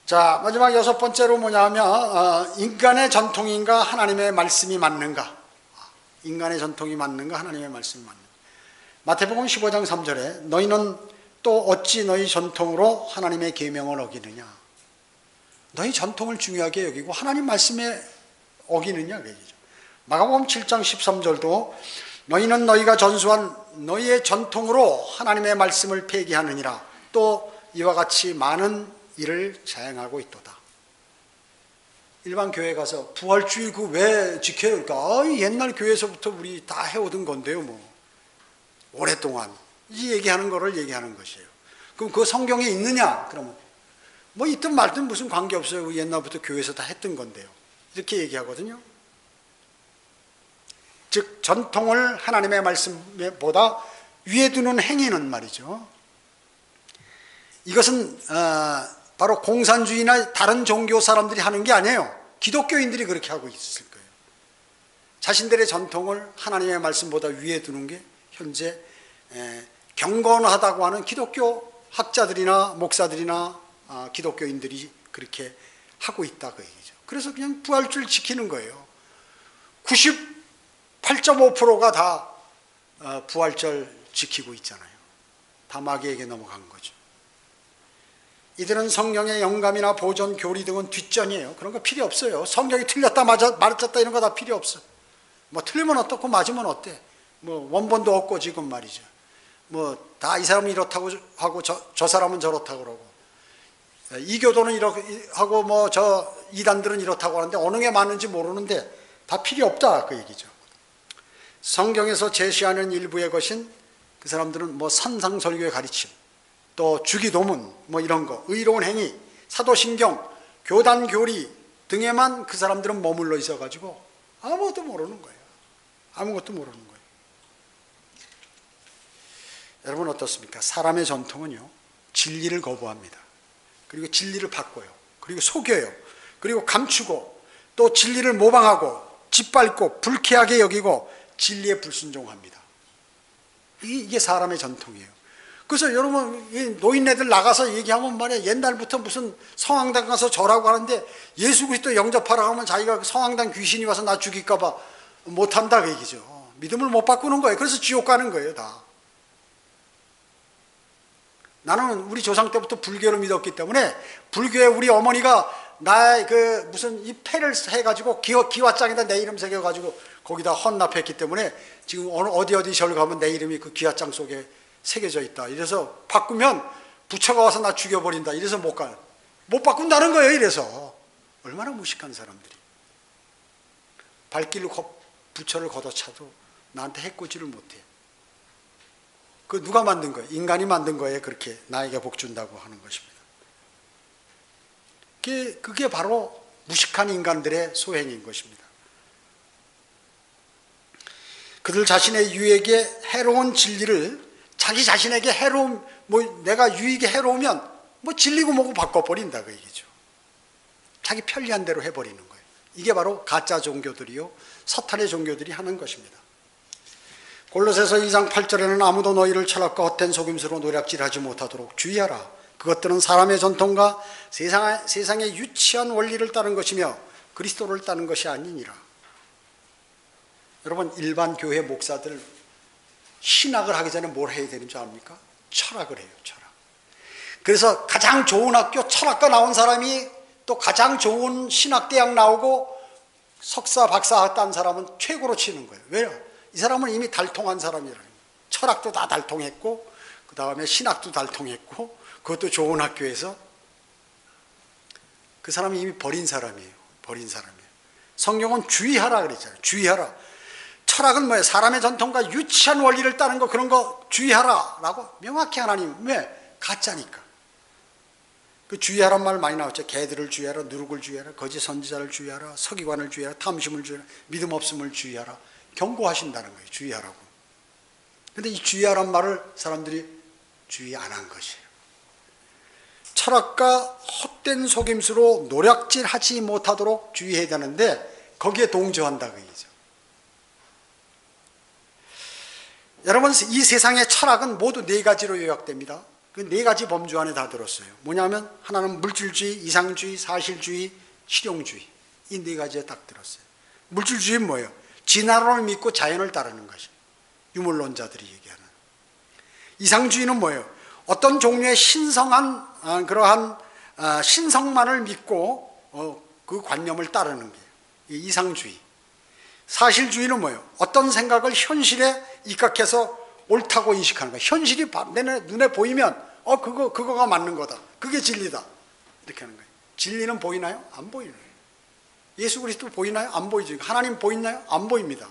자, 마지막 6번째로 뭐냐면 인간의 전통인가 하나님의 말씀이 맞는가. 인간의 전통이 맞는가 하나님의 말씀이 맞는가. 마태복음 15장 3절에 너희는 또 어찌 너희 전통으로 하나님의 계명을 어기느냐. 너희 전통을 중요하게 여기고 하나님 말씀에 어기느냐 그 얘기죠. 마가복음 7장 13절도 너희는 너희가 전수한 너희의 전통으로 하나님의 말씀을 폐기하느니라. 또 이와 같이 많은 일을 자행하고 있도다. 일반 교회 가서 부활주의 그 왜 지켜요? 그러니까 옛날 교회에서부터 우리 다 해오던 건데요, 뭐 오랫동안 이 얘기하는 거를 얘기하는 것이에요. 그럼 그 성경에 있느냐? 그러면 뭐 있든 말든 무슨 관계 없어요. 옛날부터 교회에서 다 했던 건데요. 이렇게 얘기하거든요. 즉 전통을 하나님의 말씀보다 위에 두는 행위는 말이죠. 이것은 바로 공산주의나 다른 종교 사람들이 하는 게 아니에요. 기독교인들이 그렇게 하고 있을 거예요. 자신들의 전통을 하나님의 말씀보다 위에 두는 게 현재 경건하다고 하는 기독교 학자들이나 목사들이나 기독교인들이 그렇게 하고 있다 그 얘기죠. 그래서 그냥 부활주의를 지키는 거예요. 98.5%가 다 부활절 지키고 있잖아요. 다 마귀에게 넘어간 거죠. 이들은 성령의 영감이나 보존, 교리 등은 뒷전이에요. 그런 거 필요 없어요. 성경이 틀렸다 맞았다 이런 거 다 필요 없어. 뭐 틀리면 어떻고 맞으면 어때? 뭐 원본도 없고 지금 말이죠. 뭐 다 이 사람은 이렇다고 하고 저 사람은 저렇다고 그러고 이 교도는 이렇게 하고 뭐 저 이단들은 이렇다고 하는데 어느 게 맞는지 모르는데 다 필요 없다 그 얘기죠. 성경에서 제시하는 일부의 것인 그 사람들은 뭐 산상설교의 가르침, 또 주기도문 뭐 이런 거, 의로운 행위, 사도신경, 교단 교리 등에만 그 사람들은 머물러 있어가지고 아무것도 모르는 거예요. 아무것도 모르는 거예요. 여러분 어떻습니까? 사람의 전통은요 진리를 거부합니다. 그리고 진리를 바꿔요. 그리고 속여요. 그리고 감추고 또 진리를 모방하고 짓밟고 불쾌하게 여기고 진리에 불순종합니다. 이게 사람의 전통이에요. 그래서 여러분 노인네들 나가서 얘기하면 말이야 옛날부터 무슨 성황당 가서 절하고 하는데 예수 그리스도 영접하라고 하면 자기가 성황당 귀신이 와서 나 죽일까 봐 못한다 그 얘기죠. 믿음을 못 바꾸는 거예요. 그래서 지옥 가는 거예요 다. 나는 우리 조상 때부터 불교를 믿었기 때문에 불교에 우리 어머니가 나의 그 무슨 이 패를 해가지고 기와장에다 내 이름 새겨가지고 거기다 헌납했기 때문에 지금 어디 절 가면 내 이름이 그 기와장 속에 새겨져 있다. 이래서 바꾸면 부처가 와서 나 죽여버린다. 이래서 못 바꾼다는 거예요. 이래서 얼마나 무식한 사람들이. 발길로 부처를 걷어차도 나한테 해코지를 못해. 그 누가 만든 거예요? 인간이 만든 거예요. 그렇게 나에게 복 준다고 하는 것입니다. 그게 바로 무식한 인간들의 소행인 것입니다. 그들 자신의 유익에 해로운 진리를 자기 자신에게 해로움, 뭐 내가 유익에 해로우면 뭐 진리고 뭐고 바꿔버린다 그 얘기죠. 자기 편리한 대로 해버리는 거예요. 이게 바로 가짜 종교들이요 사탄의 종교들이 하는 것입니다. 골로새서 2장 8절에는 아무도 너희를 철학과 헛된 속임수로 노략질하지 못하도록 주의하라. 그것들은 사람의 전통과 세상의 유치한 원리를 따른 것이며 그리스도를 따른 것이 아니니라. 여러분 일반 교회 목사들 신학을 하기 전에 뭘 해야 되는 줄 압니까? 철학을 해요. 철학. 그래서 가장 좋은 학교 철학과 나온 사람이 또 가장 좋은 신학대학 나오고 석사 박사 딴 사람은 최고로 치는 거예요. 왜요? 이 사람은 이미 달통한 사람이라는 거예요. 철학도 다 달통했고 그 다음에 신학도 달통했고 그것도 좋은 학교에서 그 사람이 이미 버린 사람이에요. 버린 사람이에요. 성경은 주의하라 그랬잖아요. 주의하라. 철학은 뭐예요? 사람의 전통과 유치한 원리를 따른 거 그런 거 주의하라 라고 명확히 하나님. 왜? 가짜니까. 그 주의하란 말 많이 나왔죠. 개들을 주의하라, 누룩을 주의하라, 거짓 선지자를 주의하라, 서기관을 주의하라, 탐심을 주의하라, 믿음 없음을 주의하라. 경고하신다는 거예요. 주의하라고. 근데 이 주의하란 말을 사람들이 주의 안 한 것이에요. 철학과 헛된 속임수로 노략질하지 못하도록 주의해야 되는데 거기에 동조한다 그 얘기죠. 여러분, 이 세상의 철학은 모두 네 가지로 요약됩니다. 그 네 가지 범주 안에 다 들었어요. 뭐냐면 하나는 물질주의, 이상주의, 사실주의, 실용주의. 이 네 가지에 딱 들었어요. 물질주의는 뭐예요? 진화론을 믿고 자연을 따르는 것이에요. 유물론자들이 얘기하는. 이상주의는 뭐예요? 어떤 종류의 신성한 그러한 신성만을 믿고 그 관념을 따르는 게 이상주의. 사실주의는 뭐예요? 어떤 생각을 현실에 입각해서 옳다고 인식하는 거예요. 현실이 내 눈에 보이면 그거가 맞는 거다. 그게 진리다. 이렇게 하는 거예요. 진리는 보이나요? 안 보이는 거예요. 예수 그리스도 보이나요? 안 보이죠. 하나님 보이나요? 안 보입니다.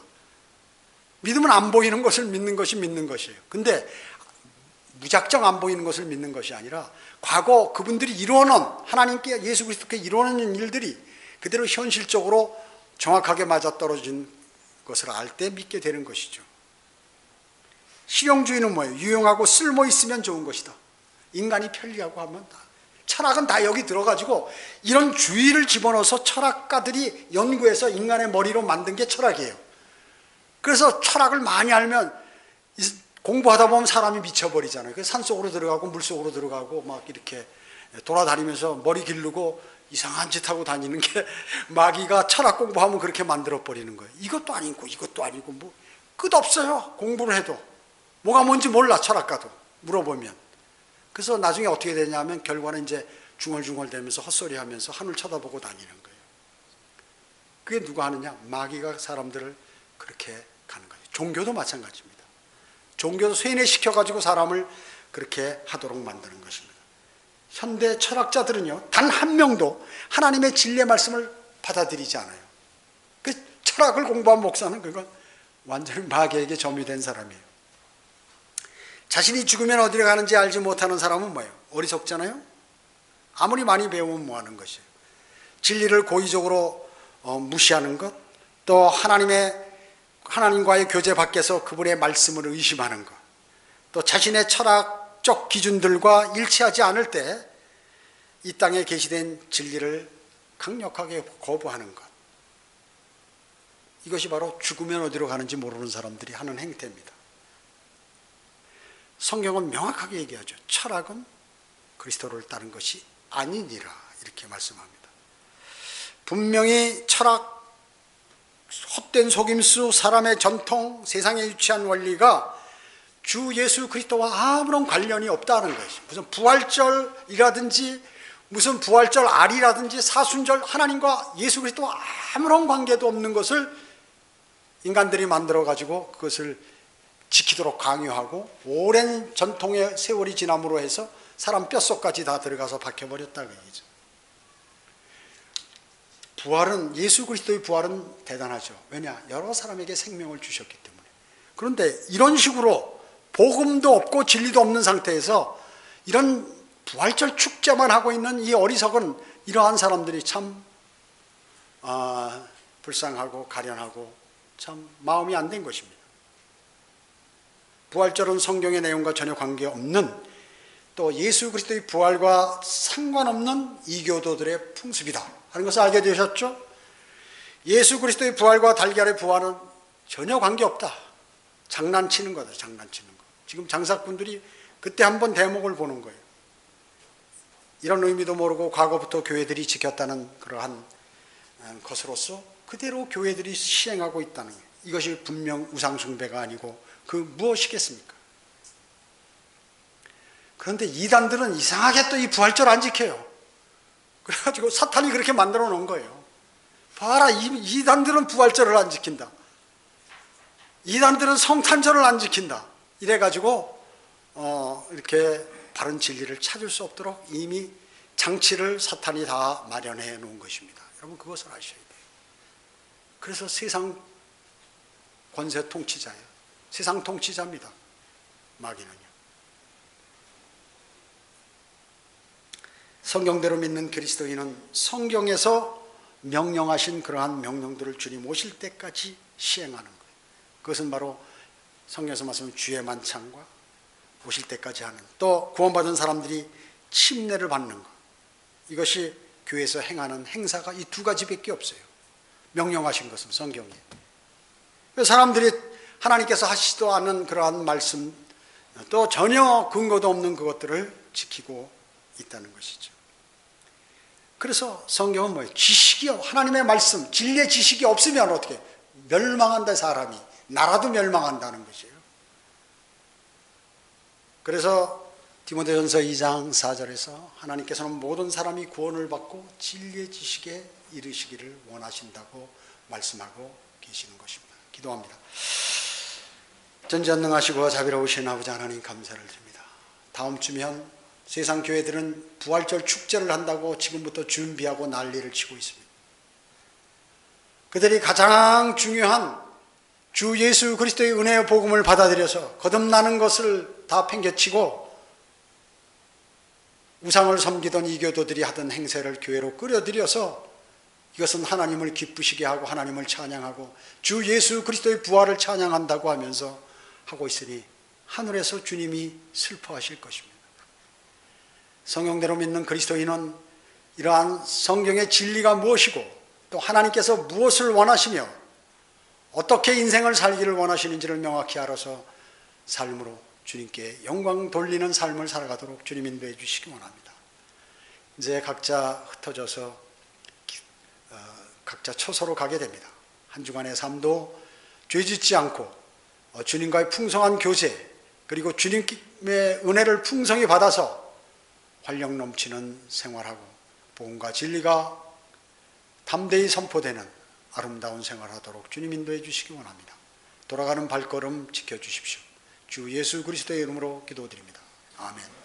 믿으면 안 보이는 것을 믿는 것이 믿는 것이에요. 근데 무작정 안 보이는 것을 믿는 것이 아니라 과거 그분들이 이루어놓은, 하나님께 예수 그리스도께 이루어놓은 일들이 그대로 현실적으로 정확하게 맞아떨어진 것을 알 때 믿게 되는 것이죠. 실용주의는 뭐예요? 유용하고 쓸모 있으면 좋은 것이다. 인간이 편리하고 하면 다. 철학은 다 여기 들어가지고 이런 주의를 집어넣어서 철학가들이 연구해서 인간의 머리로 만든 게 철학이에요. 그래서 철학을 많이 알면 공부하다 보면 사람이 미쳐버리잖아요. 그래서 산속으로 들어가고 물속으로 들어가고 막 이렇게 돌아다니면서 머리 기르고 이상한 짓 하고 다니는 게 마귀가 철학 공부하면 그렇게 만들어버리는 거예요. 이것도 아니고 이것도 아니고 뭐 끝없어요. 공부를 해도. 뭐가 뭔지 몰라, 철학가도. 물어보면. 그래서 나중에 어떻게 되냐면 결과는 이제 중얼중얼 대면서 헛소리 하면서 하늘 쳐다보고 다니는 거예요. 그게 누가 하느냐? 마귀가 사람들을 그렇게 가는 거예요. 종교도 마찬가지입니다. 종교도 세뇌시켜가지고 사람을 그렇게 하도록 만드는 것입니다. 현대 철학자들은요, 단 한 명도 하나님의 진리의 말씀을 받아들이지 않아요. 그 철학을 공부한 목사는 그건 완전히 마귀에게 점유된 사람이에요. 자신이 죽으면 어디로 가는지 알지 못하는 사람은 뭐예요? 어리석잖아요? 아무리 많이 배우면 뭐 하는 것이에요? 진리를 고의적으로 무시하는 것, 또 하나님과의 교제 밖에서 그분의 말씀을 의심하는 것, 또 자신의 철학적 기준들과 일치하지 않을 때 이 땅에 계시된 진리를 강력하게 거부하는 것. 이것이 바로 죽으면 어디로 가는지 모르는 사람들이 하는 행태입니다. 성경은 명확하게 얘기하죠. 철학은 그리스도를 따른 것이 아니니라, 이렇게 말씀합니다. 분명히 철학, 헛된 속임수, 사람의 전통, 세상에 유치한 원리가 주 예수 그리스도와 아무런 관련이 없다는 것이, 무슨 부활절이라든지 무슨 부활절 알이라든지 사순절, 하나님과 예수 그리스도와 아무런 관계도 없는 것을 인간들이 만들어가지고 그것을 지키도록 강요하고 오랜 전통의 세월이 지남으로 해서 사람 뼛속까지 다 들어가서 박혀버렸다 그 얘기죠. 부활은, 예수 그리스도의 부활은 대단하죠. 왜냐? 여러 사람에게 생명을 주셨기 때문에. 그런데 이런 식으로 복음도 없고 진리도 없는 상태에서 이런 부활절 축제만 하고 있는 이 어리석은 이러한 사람들이 참 불쌍하고 가련하고 참 마음이 안 된 것입니다. 부활절은 성경의 내용과 전혀 관계없는, 또 예수 그리스도의 부활과 상관없는 이교도들의 풍습이다 하는 것을 알게 되셨죠? 예수 그리스도의 부활과 달걀의 부활은 전혀 관계없다. 장난치는 거다, 장난치는 거. 지금 장사꾼들이 그때 한번 대목을 보는 거예요. 이런 의미도 모르고 과거부터 교회들이 지켰다는 그러한 것으로서 그대로 교회들이 시행하고 있다는 거예요. 이것이 분명 우상숭배가 아니고 그 무엇이겠습니까? 그런데 이단들은 이상하게 또 이 부활절 안 지켜요. 그래가지고 사탄이 그렇게 만들어 놓은 거예요. 봐라, 이단들은 부활절을 안 지킨다. 이단들은 성탄절을 안 지킨다. 이래가지고 이렇게 바른 진리를 찾을 수 없도록 이미 장치를 사탄이 다 마련해 놓은 것입니다. 여러분, 그것을 아셔야 돼요. 그래서 세상 권세 통치자예요. 세상 통치자입니다. 마귀는요. 성경대로 믿는 그리스도인은 성경에서 명령하신 그러한 명령들을 주님 오실 때까지 시행하는 거예요. 그것은 바로 성경에서 말씀하는 주의 만찬과 오실 때까지 하는, 또 구원받은 사람들이 침례를 받는 것, 이것이 교회에서 행하는 행사가 이 두 가지밖에 없어요. 명령하신 것은 성경에. 사람들이 하나님께서 하시지도 않은 그러한 말씀, 또 전혀 근거도 없는 그것들을 지키고 있다는 것이죠. 그래서 성경은 뭐예요? 지식이요, 하나님의 말씀, 진리의 지식이 없으면 어떻게 멸망한다. 사람이, 나라도 멸망한다는 것이에요. 그래서 디모데전서 2장 4절에서 하나님께서는 모든 사람이 구원을 받고 진리의 지식에 이르시기를 원하신다고 말씀하고 계시는 것입니다. 기도합니다. 전지전능하시고 자비로우신 아버지 하나님, 감사를 드립니다. 다음 주면 세상 교회들은 부활절 축제를 한다고 지금부터 준비하고 난리를 치고 있습니다. 그들이 가장 중요한 주 예수 그리스도의 은혜의 복음을 받아들여서 거듭나는 것을 다 팽개치고 우상을 섬기던 이교도들이 하던 행세를 교회로 끌어들여서 이것은 하나님을 기쁘시게 하고 하나님을 찬양하고 주 예수 그리스도의 부활을 찬양한다고 하면서 하고 있으니 하늘에서 주님이 슬퍼하실 것입니다. 성경대로 믿는 그리스도인은 이러한 성경의 진리가 무엇이고 또 하나님께서 무엇을 원하시며 어떻게 인생을 살기를 원하시는지를 명확히 알아서 삶으로 주님께 영광 돌리는 삶을 살아가도록 주님 인도해 주시기 원합니다. 이제 각자 흩어져서 각자 처소로 가게 됩니다. 한 주간의 삶도 죄짓지 않고 주님과의 풍성한 교제, 그리고 주님의 은혜를 풍성히 받아서 활력 넘치는 생활하고 복음과 진리가 담대히 선포되는 아름다운 생활하도록 주님 인도해 주시기 원합니다. 돌아가는 발걸음 지켜주십시오. 주 예수 그리스도의 이름으로 기도드립니다. 아멘.